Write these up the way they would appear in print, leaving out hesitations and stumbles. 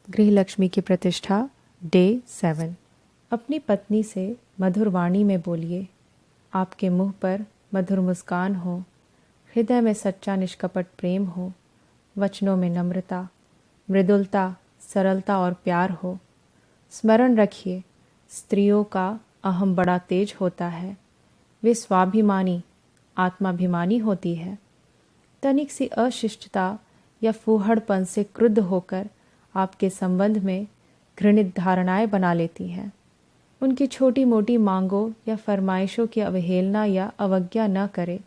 गृहलक्ष्मी की प्रतिष्ठा डे 7। अपनी पत्नी से मधुर वाणी में बोलिए। आपके मुंह पर मधुर मुस्कान हो, हृदय में सच्चा निष्कपट प्रेम हो, वचनों में नम्रता, मृदुलता, सरलता और प्यार हो। स्मरण रखिए, स्त्रियों का अहम बड़ा तेज होता है। वे स्वाभिमानी, आत्माभिमानी होती है। तनिक सी अशिष्टता या फूहड़पन से क्रुद्ध होकर आपके संबंध में घृणित धारणाएं बना लेती हैं। उनकी छोटी मोटी मांगों या फरमाइशों की अवहेलना या अवज्ञा न करें।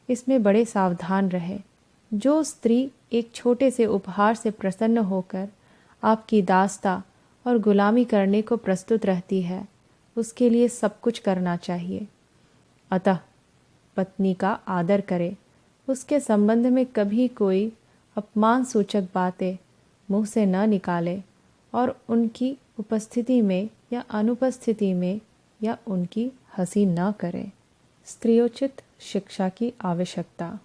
इसमें बड़े सावधान रहे। जो स्त्री एक छोटे से उपहार से प्रसन्न होकर आपकी दास्ता और गुलामी करने को प्रस्तुत रहती है, उसके लिए सब कुछ करना चाहिए। अतः पत्नी का आदर करें। उसके संबंध में कभी कोई अपमान सूचक बातें मुंह से न निकाले और उनकी उपस्थिति में या अनुपस्थिति में या उनकी हंसी न करें। स्त्रियोचित शिक्षा की आवश्यकता।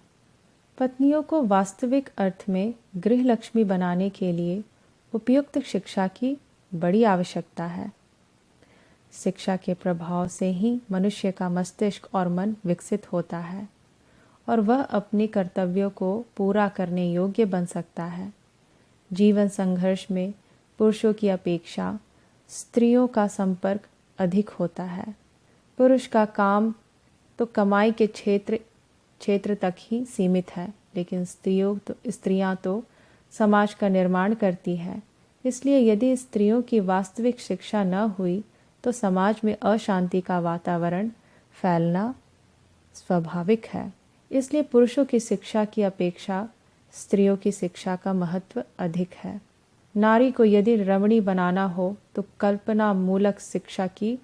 पत्नियों को वास्तविक अर्थ में गृहलक्ष्मी बनाने के लिए उपयुक्त शिक्षा की बड़ी आवश्यकता है। शिक्षा के प्रभाव से ही मनुष्य का मस्तिष्क और मन विकसित होता है और वह अपने कर्तव्यों को पूरा करने योग्य बन सकता है। जीवन संघर्ष में पुरुषों की अपेक्षा स्त्रियों का संपर्क अधिक होता है। पुरुष का काम तो कमाई के क्षेत्र तक ही सीमित है, लेकिन स्त्रियां तो समाज का निर्माण करती है। इसलिए यदि स्त्रियों की वास्तविक शिक्षा न हुई तो समाज में अशांति का वातावरण फैलना स्वाभाविक है। इसलिए पुरुषों की शिक्षा की अपेक्षा स्त्रियों की शिक्षा का महत्व अधिक है। नारी को यदि रमणी बनाना हो तो कल्पना मूलक शिक्षा की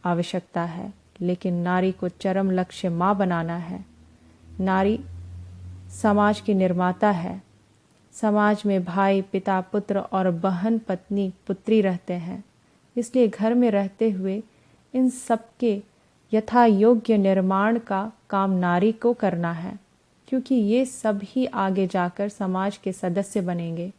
आवश्यकता है, लेकिन नारी को चरम लक्ष्य माँ बनाना है। नारी समाज की निर्माता है। समाज में भाई, पिता, पुत्र और बहन, पत्नी, पुत्री रहते हैं। इसलिए घर में रहते हुए इन सबके यथा योग्य निर्माण का काम नारी को करना है, क्योंकि ये सब ही आगे जाकर समाज के सदस्य बनेंगे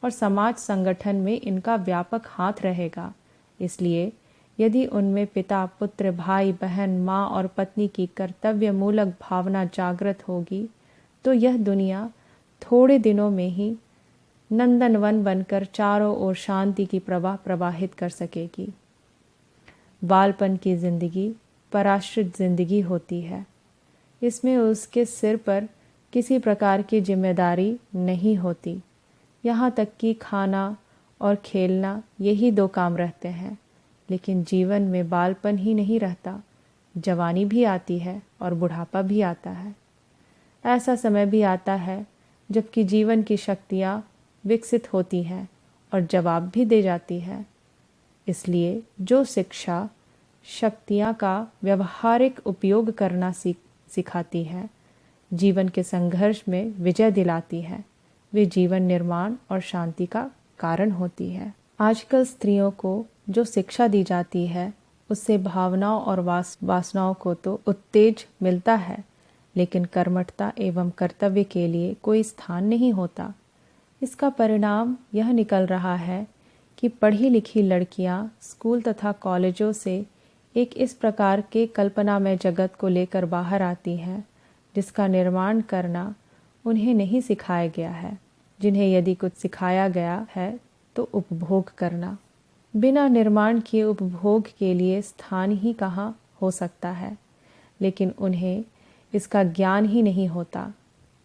और समाज संगठन में इनका व्यापक हाथ रहेगा। इसलिए यदि उनमें पिता, पुत्र, भाई, बहन, माँ और पत्नी की कर्तव्य मूलक भावना जागृत होगी तो यह दुनिया थोड़े दिनों में ही नंदनवन बनकर चारों ओर शांति की प्रवाह प्रवाहित कर सकेगी। बालपन की जिंदगी पराश्रित जिंदगी होती है। इसमें उसके सिर पर किसी प्रकार की जिम्मेदारी नहीं होती। यहाँ तक कि खाना और खेलना यही दो काम रहते हैं। लेकिन जीवन में बालपन ही नहीं रहता, जवानी भी आती है और बुढ़ापा भी आता है। ऐसा समय भी आता है जबकि जीवन की शक्तियाँ विकसित होती हैं और जवाब भी दे जाती है। इसलिए जो शिक्षा शक्तियाँ का व्यवहारिक उपयोग करना सिखाती है, जीवन के संघर्ष में विजय दिलाती है, वे जीवन निर्माण और शांति का कारण होती है। आजकल स्त्रियों को जो शिक्षा दी जाती है उससे भावनाओं और वासनाओं को तो उत्तेज मिलता है, लेकिन कर्मठता एवं कर्तव्य के लिए कोई स्थान नहीं होता। इसका परिणाम यह निकल रहा है कि पढ़ी लिखी लड़कियां स्कूल तथा कॉलेजों से एक इस प्रकार के कल्पनामय जगत को लेकर बाहर आती हैं जिसका निर्माण करना उन्हें नहीं सिखाया गया है। जिन्हें यदि कुछ सिखाया गया है तो उपभोग करना। बिना निर्माण किए उपभोग के लिए स्थान ही कहाँ हो सकता है, लेकिन उन्हें इसका ज्ञान ही नहीं होता।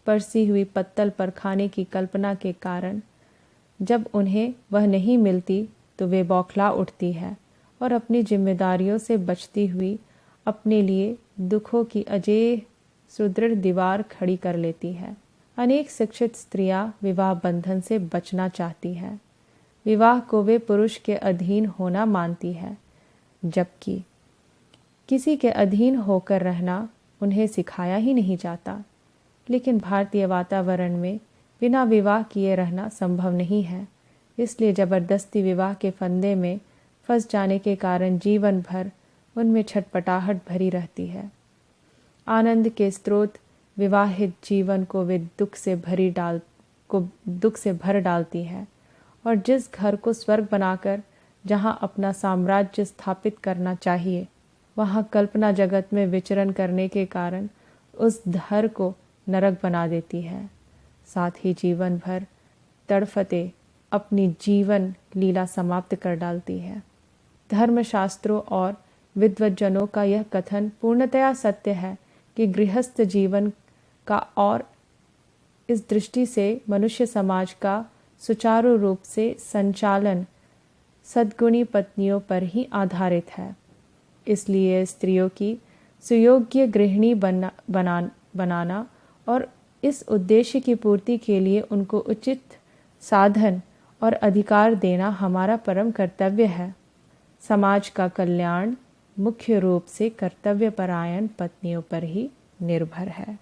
परसी हुई पत्तल पर खाने की कल्पना के कारण जब उन्हें वह नहीं मिलती तो वे बौखला उठती है और अपनी जिम्मेदारियों से बचती हुई अपने लिए दुखों की अजेय सुदृढ़ दीवार खड़ी कर लेती है। अनेक शिक्षित स्त्रियां विवाह बंधन से बचना चाहती हैं। विवाह को वे पुरुष के अधीन होना मानती है, जबकि किसी के अधीन होकर रहना उन्हें सिखाया ही नहीं जाता। लेकिन भारतीय वातावरण में बिना विवाह किए रहना संभव नहीं है। इसलिए जबरदस्ती विवाह के फंदे में फंस जाने के कारण जीवन भर उनमें छटपटाहट भरी रहती है। आनंद के स्रोत विवाहित जीवन को वे दुख से भर डालती है और जिस घर को स्वर्ग बनाकर जहाँ अपना साम्राज्य स्थापित करना चाहिए, वहाँ कल्पना जगत में विचरण करने के कारण उस घर को नरक बना देती है। साथ ही जीवन भर तड़फते अपनी जीवन लीला समाप्त कर डालती है। धर्मशास्त्रों और विद्वज्जनों का यह कथन पूर्णतया सत्य है कि गृहस्थ जीवन का और इस दृष्टि से मनुष्य समाज का सुचारू रूप से संचालन सद्गुणी पत्नियों पर ही आधारित है। इसलिए स्त्रियों की सुयोग्य गृहिणी बनाना और इस उद्देश्य की पूर्ति के लिए उनको उचित साधन और अधिकार देना हमारा परम कर्तव्य है। समाज का कल्याण मुख्य रूप से कर्तव्यपरायण पत्नियों पर ही निर्भर है।